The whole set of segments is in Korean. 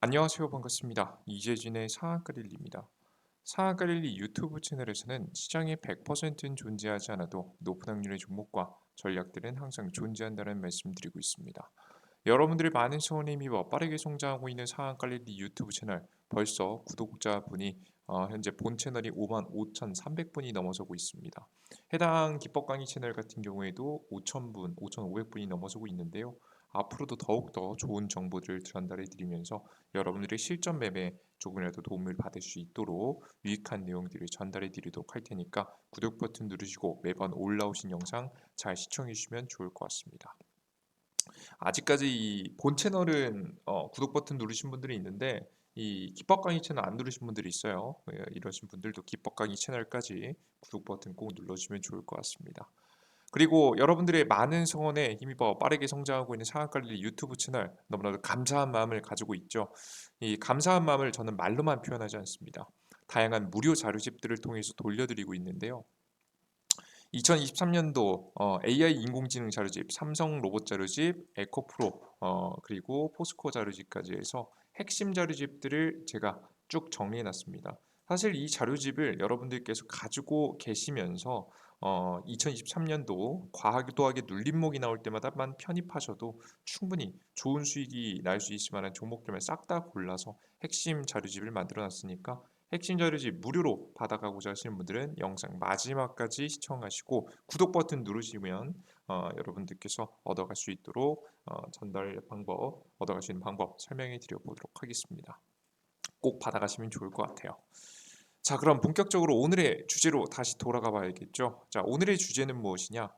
안녕하세요. 반갑습니다. 이재진의 상한가릴리입니다. 상한가릴리 유튜브 채널에서는 시장의 100%는 존재하지 않아도 높은 확률의 종목과 전략들은 항상 존재한다는 말씀드리고 있습니다. 여러분들의 많은 성원에 힘입어 빠르게 성장하고 있는 상한가릴리 유튜브 채널, 벌써 구독자분이 현재 본 채널이 55,300분이 넘어서고 있습니다. 해당 기법 강의 채널 같은 경우에도 5,000분, 5,500분이 넘어서고 있는데요. 앞으로도 더욱더 좋은 정보들을 전달해 드리면서 여러분들의 실전 매매에 조금이라도 도움을 받을 수 있도록 유익한 내용들을 전달해 드리도록 할 테니까 구독 버튼 누르시고 매번 올라오신 영상 잘 시청해 주시면 좋을 것 같습니다. 아직까지 이 본 채널은 구독 버튼 누르신 분들이 있는데 이 기법 강의 채널 안 누르신 분들이 있어요. 이러신 분들도 기법 강의 채널까지 구독 버튼 꼭 눌러주시면 좋을 것 같습니다. 그리고 여러분들의 많은 성원에 힘입어 빠르게 성장하고 있는 상한가릴리 유튜브 채널 너무나도 감사한 마음을 가지고 있죠. 이 감사한 마음을 저는 말로만 표현하지 않습니다. 다양한 무료 자료집들을 통해서 돌려드리고 있는데요. 2023년도 AI 인공지능 자료집, 삼성 로봇 자료집, 에코프로 그리고 포스코 자료집까지 해서 핵심 자료집들을 제가 쭉 정리해 놨습니다. 사실 이 자료집을 여러분들께서 가지고 계시면서 2023년도 과도하게 눌림목이 나올 때마다만 편입하셔도 충분히 좋은 수익이 날 수 있을 만한 종목들만 싹 다 골라서 핵심 자료집을 만들어 놨으니까 핵심 자료집 무료로 받아가고자 하시는 분들은 영상 마지막까지 시청하시고 구독 버튼 누르시면 여러분들께서 얻어갈 수 있도록 전달 방법, 얻어갈 수 있는 방법 설명해 드려 보도록 하겠습니다. 꼭 받아가시면 좋을 것 같아요. 자, 그럼 본격적으로 오늘의 주제로 다시 돌아가 봐야겠죠. 자, 오늘의 주제는 무엇이냐?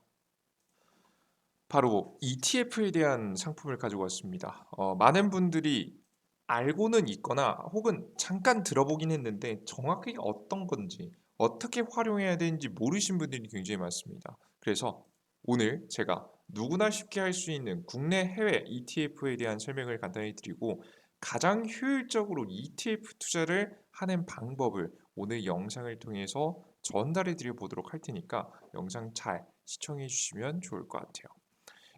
바로 ETF에 대한 상품을 가지고 왔습니다. 많은 분들이 알고는 있거나 혹은 잠깐 들어보긴 했는데 정확하게 어떤 건지 어떻게 활용해야 되는지 모르신 분들이 굉장히 많습니다. 그래서 오늘 제가 누구나 쉽게 할 수 있는 국내 해외 ETF에 대한 설명을 간단히 드리고 가장 효율적으로 ETF 투자를 하는 방법을 오늘 영상을 통해서 전달해 드려 보도록 할 테니까 영상 잘 시청해 주시면 좋을 것 같아요.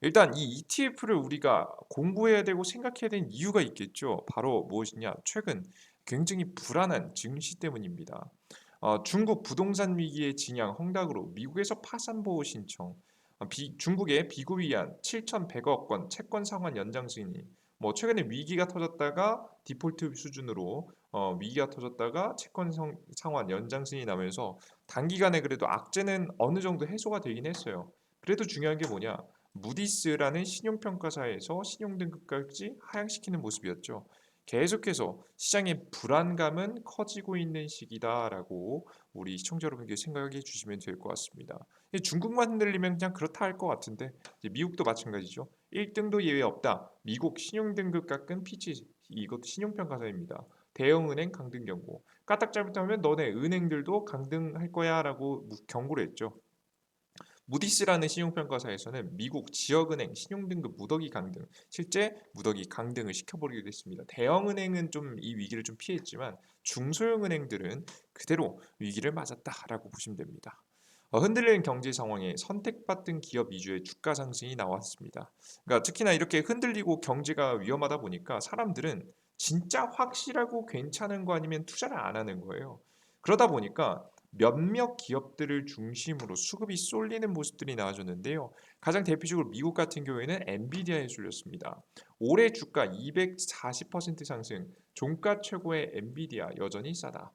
일단 이 ETF를 우리가 공부해야 되고 생각해야 되는 이유가 있겠죠. 바로 무엇이냐? 최근 굉장히 불안한 증시 때문입니다. 중국 부동산 위기의 진양 헝다그로 미국에서 파산 보호 신청, 중국의 비구 위안 7,100억 원 채권 상환 연장 승인, 뭐 최근에 위기가 터졌다가 디폴트 수준으로 위기가 터졌다가 채권 상환 연장 승인이 나면서 단기간에 그래도 악재는 어느 정도 해소가 되긴 했어요. 그래도 중요한 게 뭐냐? 무디스라는 신용평가사에서 신용등급까지 하향시키는 모습이었죠. 계속해서 시장의 불안감은 커지고 있는 시기다라고 우리 시청자 여러분께 생각해 주시면 될 것 같습니다. 중국만 흔들리면 그냥 그렇다 할 것 같은데 이제 미국도 마찬가지죠. 1등도 예외 없다. 미국 신용등급 깎은 피치 이것도 신용평가사입니다. 대형은행 강등 경고. 까딱 잘못하면 너네 은행들도 강등할 거야라고 경고를 했죠. 무디스라는 신용평가사에서는 미국 지역은행 신용등급 무더기 강등, 실제 무더기 강등을 시켜버리기도 했습니다. 대형은행은 좀 이 위기를 좀 피했지만 중소형은행들은 그대로 위기를 맞았다라고 보시면 됩니다. 흔들리는 경제 상황에 선택받은 기업 위주의 주가 상승이 나왔습니다. 그러니까 특히나 이렇게 흔들리고 경제가 위험하다 보니까 사람들은 진짜 확실하고 괜찮은 거 아니면 투자를 안 하는 거예요. 그러다 보니까 몇몇 기업들을 중심으로 수급이 쏠리는 모습들이 나와줬는데요. 가장 대표적으로 미국 같은 경우에는 엔비디아에 쏠렸습니다. 올해 주가 240% 상승, 종가 최고의 엔비디아 여전히 싸다.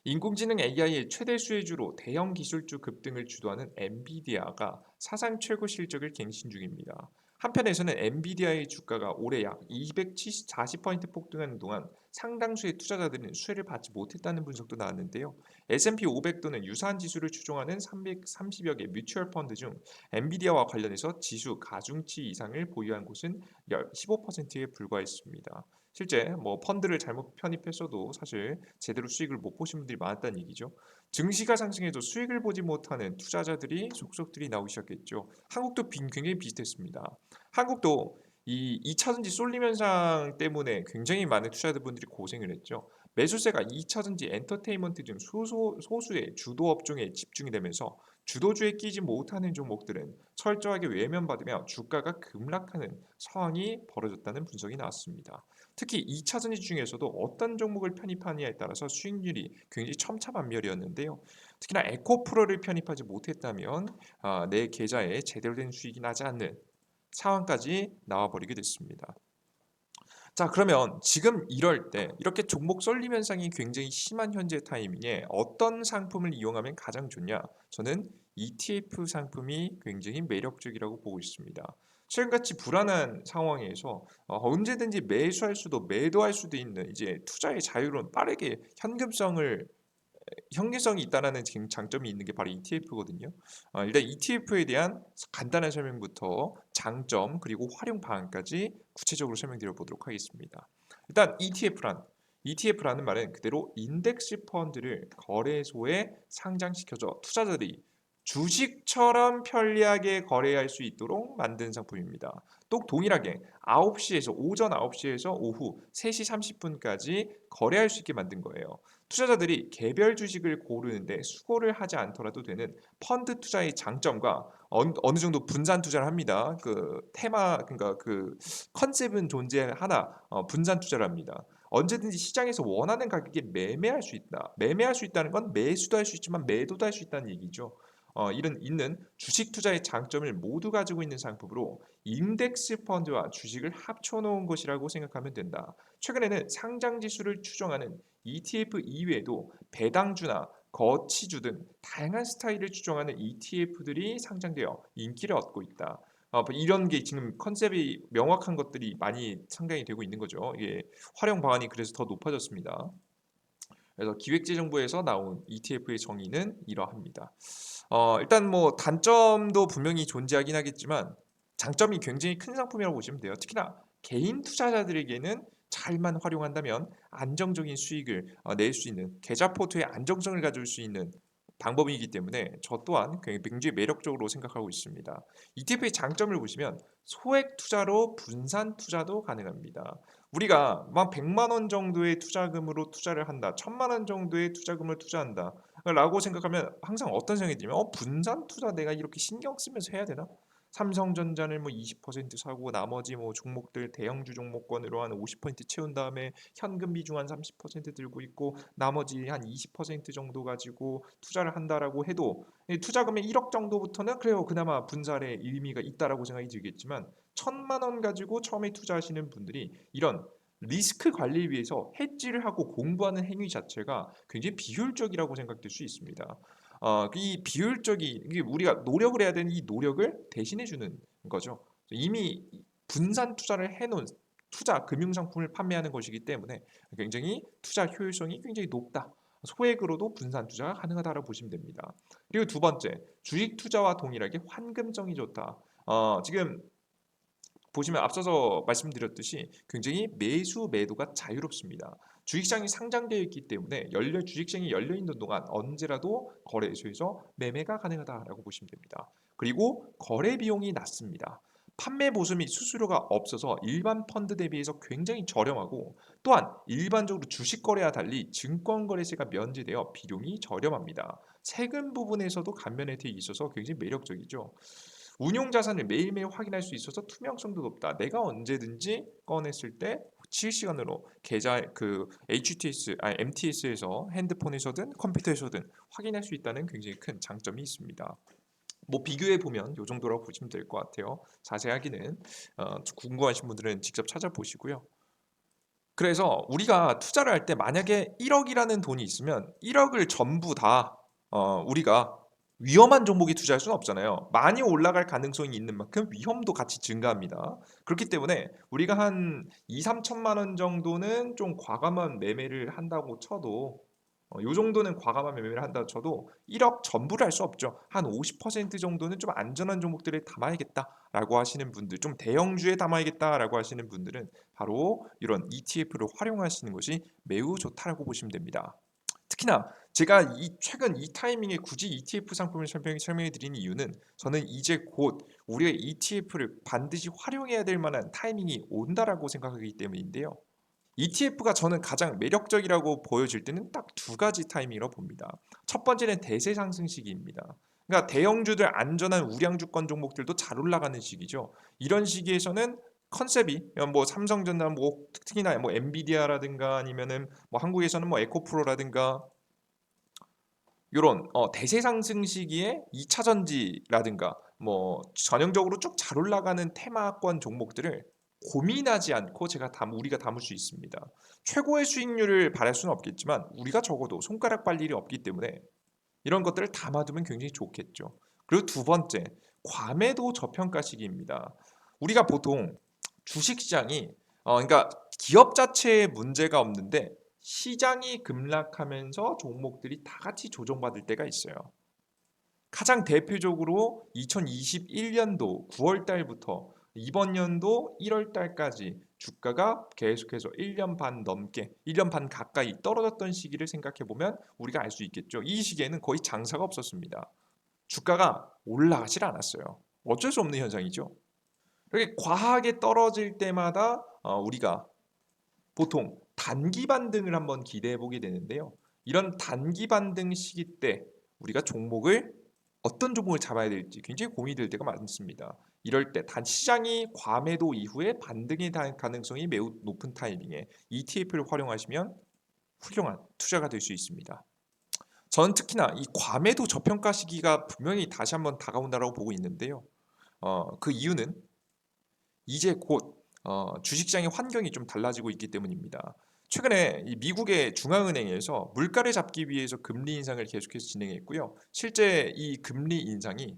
인공지능 AI의 최대 수혜주로 대형 기술주 급등을 주도하는 엔비디아가 사상 최고 실적을 갱신 중입니다. 한편에서는 엔비디아의 주가가 올해 약 240% 폭등하는 동안 상당수의 투자자들은 수혜를 받지 못했다는 분석도 나왔는데요. S&P 500도는 유사한 지수를 추종하는 330여 개 뮤추얼 펀드 중 엔비디아와 관련해서 지수 가중치 이상을 보유한 곳은 15%에 불과했습니다. 실제 뭐 펀드를 잘못 편입했어도 사실 제대로 수익을 못 보신 분들이 많았다는 얘기죠. 증시가 상승해도 수익을 보지 못하는 투자자들이 속속들이 나오기 시작했죠. 한국도 굉장히 비슷했습니다. 한국도 이 2차전지 쏠림 현상 때문에 굉장히 많은 투자자분들이 고생을 했죠. 매수세가 2차전지 엔터테인먼트 등 소수의 주도 업종에 집중이 되면서 주도주에 끼지 못하는 종목들은 철저하게 외면받으며 주가가 급락하는 상황이 벌어졌다는 분석이 나왔습니다. 특히 2차 전지 중에서도 어떤 종목을 편입하느냐에 따라서 수익률이 굉장히 첨차만별이었는데요. 특히나 에코프로를 편입하지 못했다면 내 계좌에 제대로 된 수익이 나지 않는 상황까지 나와버리게 됐습니다. 자, 그러면 지금 이럴 때 이렇게 종목 쏠림 현상이 굉장히 심한 현재 타이밍에 어떤 상품을 이용하면 가장 좋냐? 저는 ETF 상품이 굉장히 매력적이라고 보고 있습니다. 최근같이 불안한 상황에서 언제든지 매수할 수도 매도할 수도 있는 이제 투자의 자유로운 빠르게 현금성이 있다는 장점이 있는 게 바로 ETF거든요. 일단 ETF에 대한 간단한 설명부터 장점 그리고 활용 방안까지 구체적으로 설명드려 보도록 하겠습니다. 일단 ETF라는 말은 그대로 인덱스 펀드를 거래소에 상장시켜줘 투자자들이 주식처럼 편리하게 거래할 수 있도록 만든 상품입니다. 또 동일하게 오전 9시에서 오후 3시 30분까지 거래할 수 있게 만든 거예요. 투자자들이 개별 주식을 고르는데 수고를 하지 않더라도 되는 펀드 투자의 장점과 어느 정도 분산 투자를 합니다. 그러니까 그 컨셉은 존재하나 분산 투자를 합니다. 언제든지 시장에서 원하는 가격에 매매할 수 있다. 매매할 수 있다는 건 매수도 할 수 있지만 매도도 할 수 있다는 얘기죠. 이런 있는 주식 투자의 장점을 모두 가지고 있는 상품으로 인덱스 펀드와 주식을 합쳐놓은 것이라고 생각하면 된다. 최근에는 상장 지수를 추정하는 ETF 이외에도 배당주나 거치주 등 다양한 스타일을 추정하는 ETF들이 상장되어 인기를 얻고 있다. 이런 게 지금 컨셉이 명확한 것들이 많이 상장이 되고 있는 거죠. 이게 활용 방안이 그래서 더 높아졌습니다. 그래서 기획재정부에서 나온 ETF의 정의는 이러합니다. 일단 뭐 단점도 분명히 존재하긴 하겠지만 장점이 굉장히 큰 상품이라고 보시면 돼요. 특히나 개인 투자자들에게는 잘만 활용한다면 안정적인 수익을 낼 수 있는 계좌 포트의 안정성을 가질 수 있는 방법이기 때문에 저 또한 굉장히 매력적으로 생각하고 있습니다. ETF의 장점을 보시면 소액 투자로 분산 투자도 가능합니다. 우리가 막 100만 원 정도의 투자금으로 투자를 한다. 1000만 원 정도의 투자금을 투자한다. 라고 생각하면 항상 어떤 생각이 들면 분산 투자 내가 이렇게 신경 쓰면서 해야 되나? 삼성전자를 뭐 20% 사고 나머지 뭐 종목들 대형주 종목권으로 한 50% 채운 다음에 현금 비중 한 30% 들고 있고 나머지 한 20% 정도 가지고 투자를 한다라고 해도 투자금의 1억 정도부터는 그래요 그나마 분산의 의미가 있다라고 생각이 들겠지만 1000만 원 가지고 처음에 투자하시는 분들이 이런 리스크 관리를 위해서 해지를 하고 공부하는 행위 자체가 굉장히 비효율적이라고 생각될 수 있습니다. 이 비효율적이 이게 우리가 노력을 해야 되는 이 노력을 대신해 주는 거죠. 이미 분산 투자를 해놓은 투자 금융 상품을 판매하는 것이기 때문에 굉장히 투자 효율성이 굉장히 높다. 소액으로도 분산 투자가 가능하다고 보시면 됩니다. 그리고 두 번째, 주식 투자와 동일하게 환금성이 좋다. 지금 보시면 앞서서 말씀드렸듯이 굉장히 매수 매도가 자유롭습니다. 주식시장이 상장되어 있기 때문에 주식시장이 열려 있는 동안 언제라도 거래소에서 매매가 가능하다라고 보시면 됩니다. 그리고 거래 비용이 낮습니다. 판매 보수 및 수수료가 없어서 일반 펀드 대비해서 굉장히 저렴하고 또한 일반적으로 주식 거래와 달리 증권 거래세가 면제되어 비용이 저렴합니다. 세금 부분에서도 감면 혜택이 있어서 굉장히 매력적이죠. 운용 자산을 매일매일 확인할 수 있어서 투명성도 높다. 내가 언제든지 꺼냈을 때 실시간으로 계좌 MTS에서 핸드폰에서든 컴퓨터에서든 확인할 수 있다는 굉장히 큰 장점이 있습니다. 뭐 비교해 보면 이 정도라고 보시면 될 것 같아요. 자세하게는 궁금하신 분들은 직접 찾아보시고요. 그래서 우리가 투자를 할 때 만약에 1억이라는 돈이 있으면 1억을 전부 다 우리가 위험한 종목에 투자할 수는 없잖아요. 많이 올라갈 가능성이 있는 만큼 위험도 같이 증가합니다. 그렇기 때문에 우리가 한 2, 3천만 원 정도는 좀 과감한 매매를 한다고 쳐도 요 정도는 과감한 매매를 한다고 쳐도 1억 전부를 할 수 없죠. 한 50% 정도는 좀 안전한 종목들에 담아야겠다라고 하시는 분들, 좀 대형주에 담아야겠다라고 하시는 분들은 바로 이런 ETF를 활용하시는 것이 매우 좋다라고 보시면 됩니다. 특히나 제가 최근 이 타이밍에 굳이 ETF 상품을 설명해 드리는 이유는 저는 이제 곧 우리가 ETF를 반드시 활용해야 될 만한 타이밍이 온다라고 생각하기 때문인데요. ETF가 저는 가장 매력적이라고 보여질 때는 딱 두 가지 타이밍이라고 봅니다. 첫 번째는 대세 상승 시기입니다. 그러니까 대형주들 안전한 우량주권 종목들도 잘 올라가는 시기죠. 이런 시기에서는 컨셉이 뭐 삼성전자 뭐 특히나 뭐 엔비디아라든가 아니면은 뭐 한국에서는 뭐 에코프로라든가 요런 대세 상승 시기에 2차 전지라든가 뭐 전형적으로 쭉 잘 올라가는 테마권 종목들을 고민하지 않고 우리가 담을 수 있습니다. 최고의 수익률을 바랄 수는 없겠지만 우리가 적어도 손가락 빨 일이 없기 때문에 이런 것들을 담아두면 굉장히 좋겠죠. 그리고 두 번째, 과매도 저평가 시기입니다. 우리가 보통 주식시장이 그러니까 기업 자체에 문제가 없는데 시장이 급락하면서 종목들이 다 같이 조정받을 때가 있어요. 가장 대표적으로 2021년도 9월 달부터 이번 연도 1월 달까지 주가가 계속해서 1년 반 넘게, 1년 반 가까이 떨어졌던 시기를 생각해 보면 우리가 알 수 있겠죠. 이 시기에는 거의 장사가 없었습니다. 주가가 올라가질 않았어요. 어쩔 수 없는 현상이죠. 이렇게 과하게 떨어질 때마다 우리가 보통 단기 반등을 한번 기대해 보게 되는데요. 이런 단기 반등 시기 때 우리가 어떤 종목을 잡아야 될지 굉장히 고민이 될 때가 많습니다. 이럴 때 시장이 과매도 이후에 반등의 가능성이 매우 높은 타이밍에 ETF를 활용하시면 훌륭한 투자가 될 수 있습니다. 저는 특히나 이 과매도 저평가 시기가 분명히 다시 한번 다가온다고 보고 있는데요. 그 이유는 이제 곧 주식시장의 환경이 좀 달라지고 있기 때문입니다. 최근에 이 미국의 중앙은행에서 물가를 잡기 위해서 금리 인상을 계속해서 진행했고요. 실제 이 금리 인상이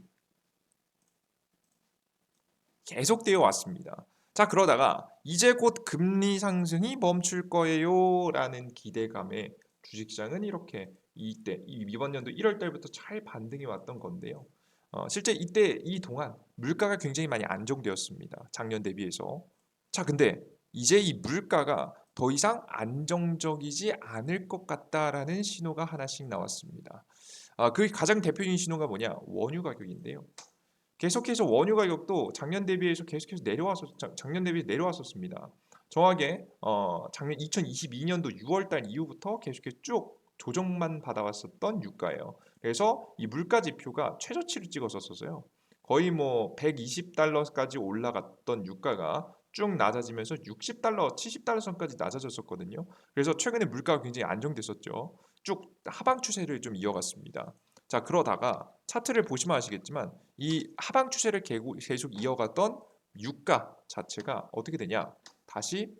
계속되어 왔습니다. 자, 그러다가 이제 곧 금리 상승이 멈출 거예요라는 기대감에 주식시장은 이렇게 이번 연도 1월 달부터 잘 반등이 왔던 건데요. 실제 이 동안 물가가 굉장히 많이 안정되었습니다. 작년 대비해서. 자, 근데 이제 이 물가가 더 이상 안정적이지 않을 것 같다라는 신호가 하나씩 나왔습니다. 그 가장 대표적인 신호가 뭐냐? 원유 가격인데요. 계속해서 원유 가격도 작년 대비해서 계속해서 작년 대비 내려왔었습니다. 정확하게 작년 2022년도 6월 달 이후부터 계속해서 쭉 조정만 받아왔었던 유가예요. 그래서 이 물가 지표가 최저치를 찍었었어요. 거의 뭐 120달러까지 올라갔던 유가가 쭉 낮아지면서 60달러, 70달러 선까지 낮아졌었거든요. 그래서 최근에 물가가 굉장히 안정됐었죠. 쭉 하방 추세를 좀 이어갔습니다. 자, 그러다가 차트를 보시면 아시겠지만 이 하방 추세를 계속 이어갔던 유가 자체가 어떻게 되냐? 다시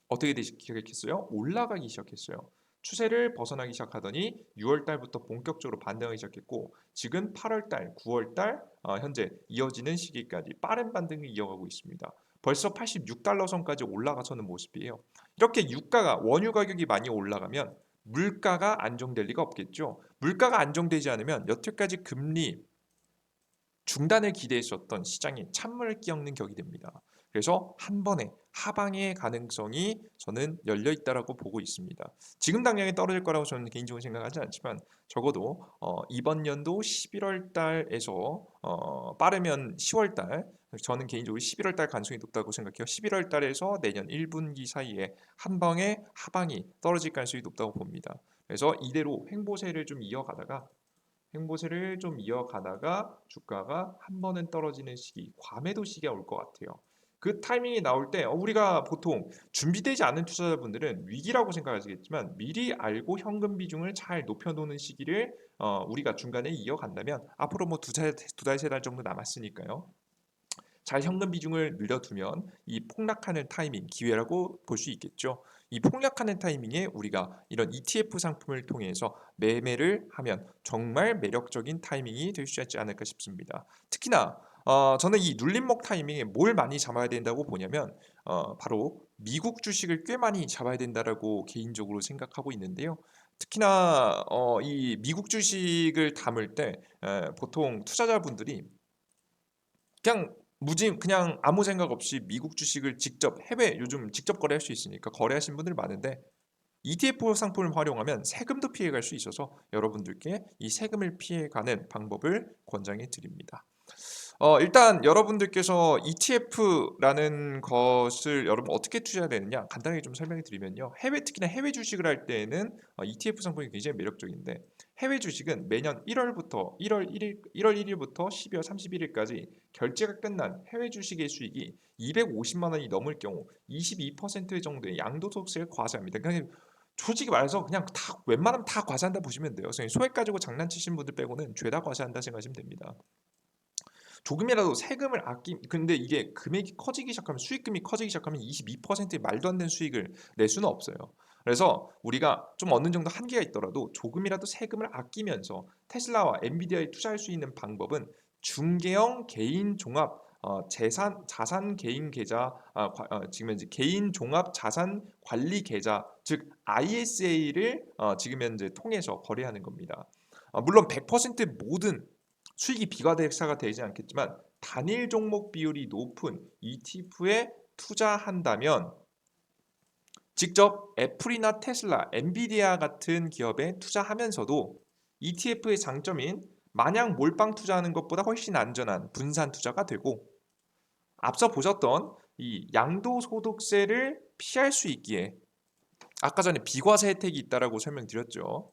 어떻게 되기 시작했어요? 올라가기 시작했어요. 추세를 벗어나기 시작하더니 6월 달부터 본격적으로 반등하기 시작했고 지금 8월 달, 9월 달 현재 이어지는 시기까지 빠른 반등을 이어가고 있습니다. 벌써 86달러 선까지 올라가서는 모습이에요. 이렇게 원유 가격이 많이 올라가면 물가가 안정될 리가 없겠죠. 물가가 안정되지 않으면 여태까지 금리 중단을 기대했었던 시장이 찬물을 끼얹는 격이 됩니다. 그래서 한 번에 하방의 가능성이 저는 열려 있다라고 보고 있습니다. 지금 당장에 떨어질 거라고 저는 개인적으로 생각하지 않지만 적어도 이번 연도 11월 달에서 빠르면 10월 달 저는 개인적으로 11월 달 가능성이 높다고 생각해요. 11월 달에서 내년 1분기 사이에 한 방에 하방이 떨어질 가능성이 높다고 봅니다. 그래서 이대로 횡보세를 좀 이어가다가 주가가 한 번은 떨어지는 시기, 과매도 시기가 올 것 같아요. 그 타이밍이 나올 때 우리가 보통 준비되지 않은 투자자분들은 위기라고 생각하시겠지만 미리 알고 현금 비중을 잘 높여놓는 시기를 우리가 중간에 이어간다면 앞으로 뭐 두 달, 세 달 정도 남았으니까요. 잘 현금 비중을 늘려두면 이 폭락하는 타이밍 기회라고 볼 수 있겠죠. 이 폭락하는 타이밍에 우리가 이런 ETF 상품을 통해서 매매를 하면 정말 매력적인 타이밍이 될 수 있지 않을까 싶습니다. 특히나 저는 이 눌림목 타이밍에 뭘 많이 잡아야 된다고 보냐면 바로 미국 주식을 꽤 많이 잡아야 된다라고 개인적으로 생각하고 있는데요. 특히나 이 미국 주식을 담을 때 보통 투자자분들이 그냥 아무 생각 없이 미국 주식을 요즘 직접 거래할 수 있으니까 거래하신 분들 많은데 ETF 상품을 활용하면 세금도 피해갈 수 있어서 여러분들께 이 세금을 피해가는 방법을 권장해 드립니다. 일단 여러분들께서 ETF라는 것을 여러분 어떻게 투자해야 되느냐 간단하게 좀 설명해 드리면요. 특히나 해외 주식을 할 때에는 ETF 상품이 굉장히 매력적인데 해외 주식은 매년 1월부터 1월 1일부터 12월 31일까지 결제가 끝난 해외 주식의 수익이 250만 원이 넘을 경우 22% 정도의 양도소득세를 과세합니다. 그러니까 솔직히 말해서 그냥 다 웬만하면 다 과세한다 보시면 돼요. 소액 가지고 장난치시는 분들 빼고는 죄다 과세한다 생각하시면 됩니다. 조금이라도 세금을 근데 이게 금액이 커지기 시작하면 수익금이 커지기 시작하면 22%의 말도 안 되는 수익을 낼 수는 없어요. 그래서 우리가 좀 어느 정도 한계가 있더라도 조금이라도 세금을 아끼면서 테슬라와 엔비디아에 투자할 수 있는 방법은 중개형 개인 종합 자산 개인 계좌 지금 현재 개인 종합 자산 관리 계좌 즉 ISA를 지금 현재 통해서 거래하는 겁니다. 물론 100% 모든 수익이 비과세가 되지 않겠지만 단일 종목 비율이 높은 ETF에 투자한다면 직접 애플이나 테슬라, 엔비디아 같은 기업에 투자하면서도 ETF의 장점인 마냥 몰빵 투자하는 것보다 훨씬 안전한 분산 투자가 되고 앞서 보셨던 이 양도소득세를 피할 수 있기에 아까 전에 비과세 혜택이 있다라고 설명드렸죠.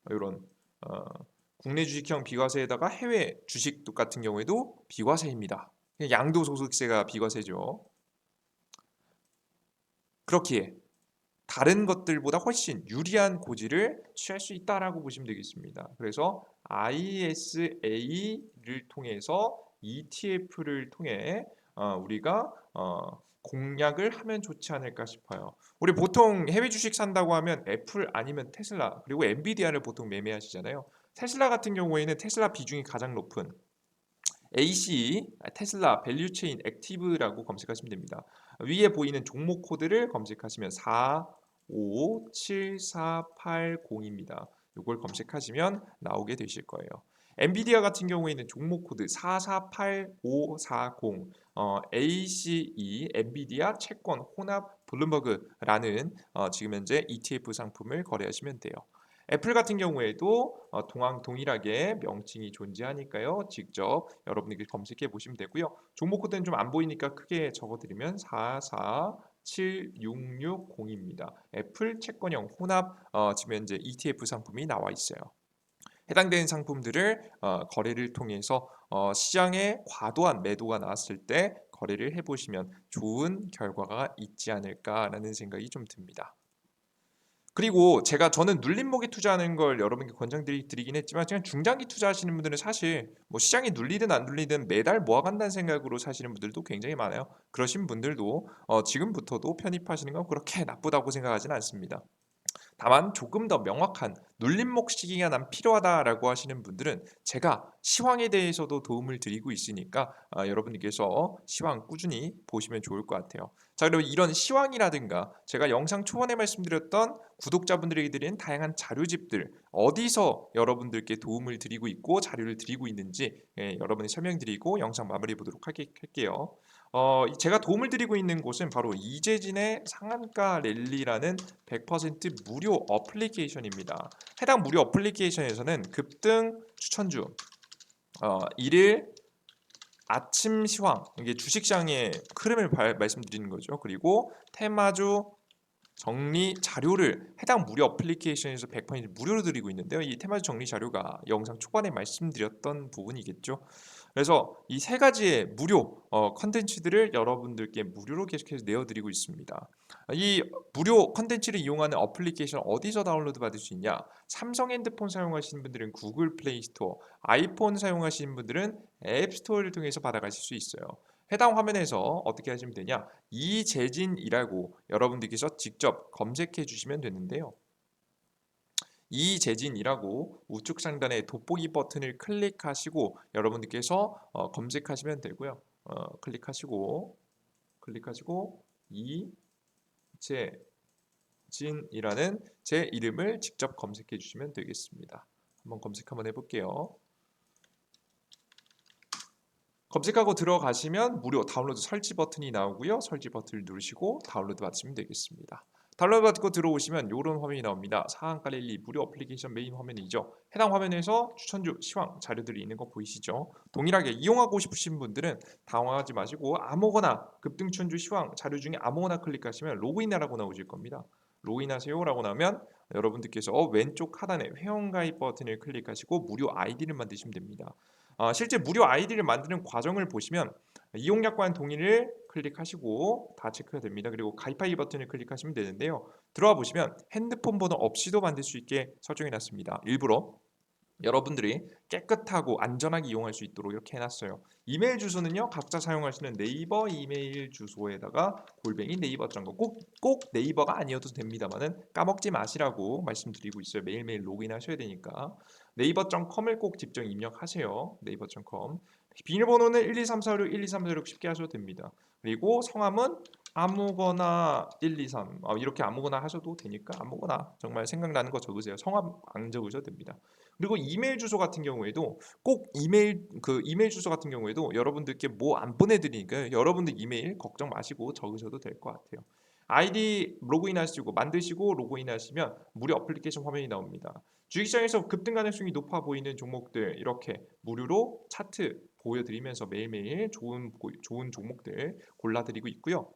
이런 국내 주식형 비과세에다가 해외 주식 같은 경우에도 비과세입니다. 양도소득세가 비과세죠. 그렇기에 다른 것들보다 훨씬 유리한 고지를 취할 수 있다라고 보시면 되겠습니다. 그래서 ISA를 통해서 ETF를 통해 우리가 공략을 하면 좋지 않을까 싶어요. 우리 보통 해외 주식 산다고 하면 애플 아니면 테슬라 그리고 엔비디아를 보통 매매하시잖아요. 테슬라 같은 경우에는 테슬라 비중이 가장 높은 ACE 테슬라 밸류체인 액티브라고 검색하시면 됩니다. 위에 보이는 종목 코드를 검색하시면 457480입니다. 이걸 검색하시면 나오게 되실 거예요. 엔비디아 같은 경우에는 종목 코드 448540 ACE 엔비디아 채권 혼합 블룸버그라는 지금 현재 ETF 상품을 거래하시면 돼요. 애플 같은 경우에도 동일하게 명칭이 존재하니까요. 직접 여러분들이 검색해 보시면 되고요. 종목 코드는 좀 안 보이니까 크게 적어드리면 447660입니다. 애플 채권형 혼합 지금 현재 ETF 상품이 나와 있어요. 해당되는 상품들을 거래를 통해서 시장에 과도한 매도가 나왔을 때 거래를 해보시면 좋은 결과가 있지 않을까라는 생각이 좀 듭니다. 그리고 저는 눌림목에 투자하는 걸 여러분께 권장드리긴 했지만 그냥 중장기 투자하시는 분들은 사실 뭐 시장이 눌리든 안 눌리든 매달 모아간다는 생각으로 사시는 분들도 굉장히 많아요. 그러신 분들도 지금부터도 편입하시는 건 그렇게 나쁘다고 생각하지는 않습니다. 다만 조금 더 명확한 눌림목 시기가 난 필요하다라고 하시는 분들은 제가 시황에 대해서도 도움을 드리고 있으니까 여러분들께서 시황 꾸준히 보시면 좋을 것 같아요. 자, 그리고 이런 시황이라든가 제가 영상 초반에 말씀드렸던 구독자분들에게 드린 다양한 자료집들 어디서 여러분들께 도움을 드리고 있고 자료를 드리고 있는지 여러분이 설명드리고 영상 마무리 보도록 할게요. 제가 도움을 드리고 있는 곳은 바로 이재진의 상한가 랠리라는 100% 무료 어플리케이션입니다. 해당 무료 어플리케이션에서는 급등 추천주, 일일 아침 시황, 이게 주식시장의 흐름을 말씀드리는 거죠. 그리고 테마주 정리 자료를 해당 무료 어플리케이션에서 100% 무료로 드리고 있는데요. 이 테마주 정리 자료가 영상 초반에 말씀드렸던 부분이겠죠. 그래서 이 세 가지의 무료 컨텐츠들을 여러분들께 무료로 계속해서 내어드리고 있습니다. 이 무료 컨텐츠를 이용하는 어플리케이션 어디서 다운로드 받을 수 있냐? 삼성 핸드폰 사용하시는 분들은 구글 플레이 스토어, 아이폰 사용하시는 분들은 앱 스토어를 통해서 받아가실 수 있어요. 해당 화면에서 어떻게 하시면 되냐? 이재진이라고 여러분들께서 직접 검색해 주시면 되는데요. 이재진이라고 우측 상단에 돋보기 버튼을 클릭하시고 여러분들께서 검색하시면 되고요. 클릭하시고 이재진이라는 제 이름을 직접 검색해 주시면 되겠습니다. 한번 검색 한번 해볼게요. 검색하고 들어가시면 무료 다운로드 설치 버튼이 나오고요. 설치 버튼을 누르시고 다운로드 받으시면 되겠습니다. 다운로드 받고 들어오시면 이런 화면이 나옵니다. 사항깔릴리 무료 어플리케이션 메인 화면이죠. 해당 화면에서 추천주 시황 자료들이 있는 거 보이시죠? 동일하게 이용하고 싶으신 분들은 당황하지 마시고 아무거나 급등추천주 시황 자료 중에 아무거나 클릭하시면 로그인하라고 나오실 겁니다. 로그인하세요라고 나오면 여러분들께서 왼쪽 하단에 회원가입 버튼을 클릭하시고 무료 아이디를 만드시면 됩니다. 실제 무료 아이디를 만드는 과정을 보시면 이용약관 동의를 클릭하시고 다 체크가 됩니다. 그리고 가입하기 버튼을 클릭하시면 되는데요. 들어와 보시면 핸드폰 번호 없이도 만들 수 있게 설정해 놨습니다. 일부러 여러분들이 깨끗하고 안전하게 이용할 수 있도록 이렇게 해놨어요. 이메일 주소는요, 각자 사용하시는 네이버 이메일 주소에다가 골뱅이 네이버.com, 꼭 네이버가 아니어도 됩니다만은 까먹지 마시라고 말씀드리고 있어요. 매일매일 로그인하셔야 되니까 네이버.com을 꼭 직접 입력하세요. 네이버.com. 비밀번호는 12346 12346 쉽게 하셔도 됩니다. 그리고 성함은 아무거나 123 이렇게 아무거나 하셔도 되니까 아무거나 정말 생각나는 거 적으세요. 성함 안 적으셔도 됩니다. 그리고 이메일 주소 같은 경우에도 꼭 이메일 주소 같은 경우에도 여러분들께 뭐 안 보내드리니까 여러분들 이메일 걱정 마시고 적으셔도 될 것 같아요. 아이디 로그인하시고 만드시고 로그인하시면 무료 어플리케이션 화면이 나옵니다. 주식시장에서 급등 가능성이 높아 보이는 종목들 이렇게 무료로 차트 보여드리면서 매일매일 좋은 종목들 골라드리고 있고요.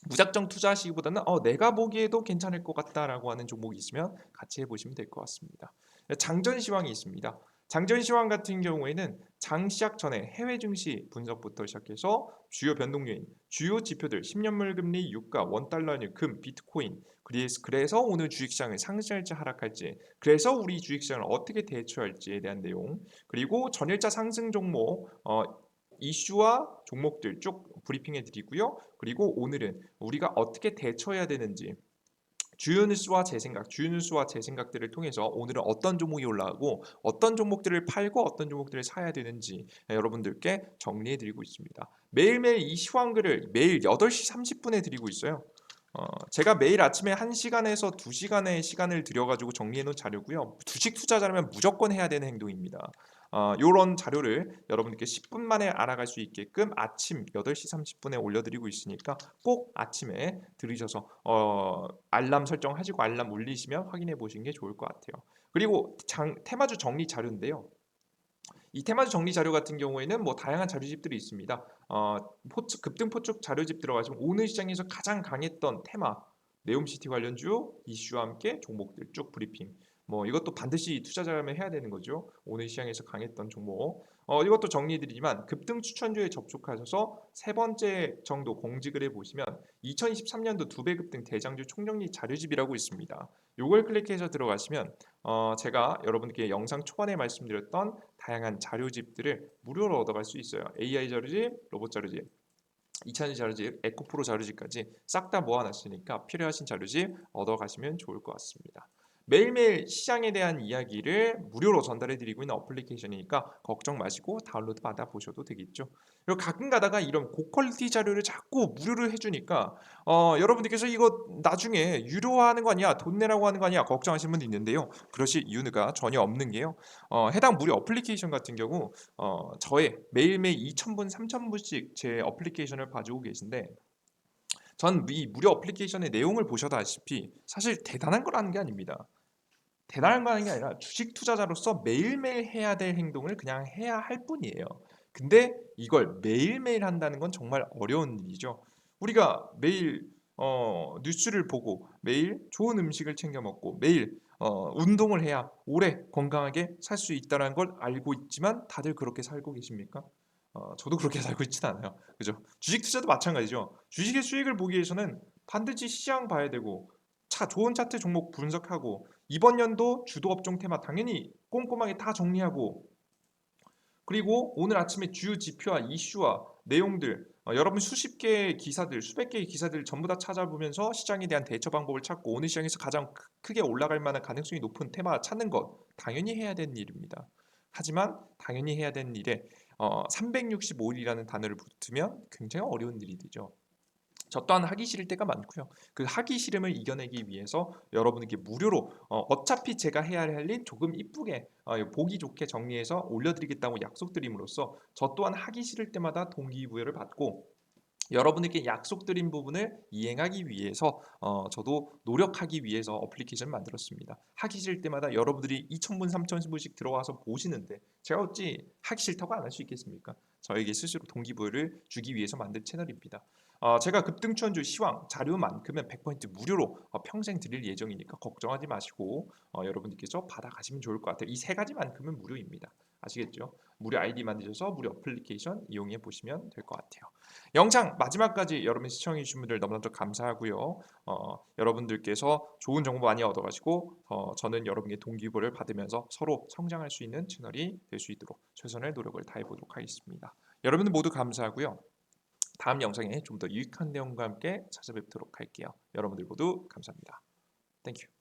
무작정 투자하시기보다는 내가 보기에도 괜찮을 것 같다라고 하는 종목이 있으면 같이 해보시면 될 것 같습니다. 장전 시황이 있습니다. 장전 시황 같은 경우에는 장 시작 전에 해외 증시 분석부터 시작해서 주요 변동 요인, 주요 지표들, 10년물 금리, 유가, 원달러율, 금, 비트코인, 그래서 오늘 주식시장을 상승할지 하락할지, 그래서 우리 주식시장을 어떻게 대처할지에 대한 내용, 그리고 전일자 상승 종목 이슈와 종목들 쭉 브리핑해 드리고요. 그리고 오늘은 우리가 어떻게 대처해야 되는지 주요 뉴스와 제 생각들을 통해서 오늘은 어떤 종목이 올라가고 어떤 종목들을 팔고 어떤 종목들을 사야 되는지 여러분들께 정리해 드리고 있습니다. 매일매일 이 시황글을 매일 8시 30분에 드리고 있어요. 제가 매일 아침에 1시간에서 2시간의 시간을 들여가지고 정리해 놓은 자료고요. 주식 투자자라면 무조건 해야 되는 행동입니다. 이런 자료를 여러분들께 10분 만에 알아갈 수 있게끔 아침 8시 30분에 올려드리고 있으니까 꼭 아침에 들으셔서 알람 설정하시고 알람 울리시면 확인해 보시는 게 좋을 것 같아요. 그리고 테마주 정리 자료인데요. 이 테마주 정리 자료 같은 경우에는 뭐 다양한 자료집들이 있습니다. 급등 포축 자료집 들어가시면 오늘 시장에서 가장 강했던 테마, 네옴시티 관련주 이슈와 함께 종목들 쭉 브리핑. 뭐 이것도 반드시 투자자라면 해야 되는 거죠. 오늘 시장에서 강했던 종목. 이것도 정리해드리지만 급등 추천주에 접촉하셔서 세 번째 정도 공직을 해보시면 2023년도 2배 급등 대장주 총정리 자료집이라고 있습니다. 요걸 클릭해서 들어가시면 제가 여러분께 영상 초반에 말씀드렸던 다양한 자료집들을 무료로 얻어갈 수 있어요. AI 자료집, 로봇 자료집, 2차전 자료집, 에코프로 자료집까지 싹 다 모아놨으니까 필요하신 자료집 얻어가시면 좋을 것 같습니다. 매일매일 시장에 대한 이야기를 무료로 전달해드리고 있는 어플리케이션이니까 걱정 마시고 다운로드 받아보셔도 되겠죠. 그리고 가끔 가다가 이런 고퀄리티 자료를 자꾸 무료로 해주니까 여러분들께서 이거 나중에 유료화하는 거 아니야? 돈 내라고 하는 거 아니야? 걱정하시는 분도 있는데요. 그러실 이유가 전혀 없는 게요. 해당 무료 어플리케이션 같은 경우 저의 매일매일 2,000분, 3,000분씩 제 어플리케이션을 봐주고 계신데 전 이 무료 어플리케이션의 내용을 보셔도 아시피 사실 대단한 거라는 게 아닙니다. 대단한 거 하는 게 아니라 주식 투자자로서 매일매일 해야 될 행동을 그냥 해야 할 뿐이에요. 근데 이걸 매일매일 한다는 건 정말 어려운 일이죠. 우리가 매일 뉴스를 보고 매일 좋은 음식을 챙겨 먹고 매일 운동을 해야 오래 건강하게 살 수 있다는 걸 알고 있지만 다들 그렇게 살고 계십니까? 저도 그렇게 살고 있진 않아요. 그죠? 주식 투자도 마찬가지죠. 주식의 수익을 보기 위해서는 반드시 시장 봐야 되고 좋은 차트 종목 분석하고 이번 연도 주도 업종 테마 당연히 꼼꼼하게 다 정리하고 그리고 오늘 아침에 주요 지표와 이슈와 내용들 여러분 수십 개의 기사들 수백 개의 기사들 전부 다 찾아보면서 시장에 대한 대처 방법을 찾고 오늘 시장에서 가장 크게 올라갈 만한 가능성이 높은 테마 찾는 것 당연히 해야 되는 일입니다. 하지만 당연히 해야 되는 일에 365일이라는 단어를 붙으면 굉장히 어려운 일이 되죠. 저 또한 하기 싫을 때가 많고요. 그 하기 싫음을 이겨내기 위해서 여러분에게 무료로 어차피 제가 해야 할 일 조금 이쁘게 보기 좋게 정리해서 올려드리겠다고 약속드림으로써 저 또한 하기 싫을 때마다 동기부여를 받고 여러분들께 약속드린 부분을 이행하기 위해서 저도 노력하기 위해서 어플리케이션을 만들었습니다. 하기 싫을 때마다 여러분들이 2,000분, 3,000분씩 들어와서 보시는데 제가 어찌 하기 싫다고 안 할 수 있겠습니까? 저에게 스스로 동기부여를 주기 위해서 만든 채널입니다. 제가 급등추천주 시황 자료만큼은 100% 무료로 평생 드릴 예정이니까 걱정하지 마시고 여러분들께서 받아가시면 좋을 것 같아요. 이 세 가지만큼은 무료입니다. 아시겠죠? 무료 아이디 만드셔서 무료 어플리케이션 이용해 보시면 될 것 같아요. 영상 마지막까지 여러분 시청해 주신 분들 너무나도 감사하고요. 여러분들께서 좋은 정보 많이 얻어가시고 저는 여러분의 동기부여를 받으면서 서로 성장할 수 있는 채널이 될 수 있도록 최선의 노력을 다해 보도록 하겠습니다. 여러분들 모두 감사하고요. 다음 영상에 좀 더 유익한 내용과 함께 찾아뵙도록 할게요. 여러분들 모두 감사합니다. 땡큐.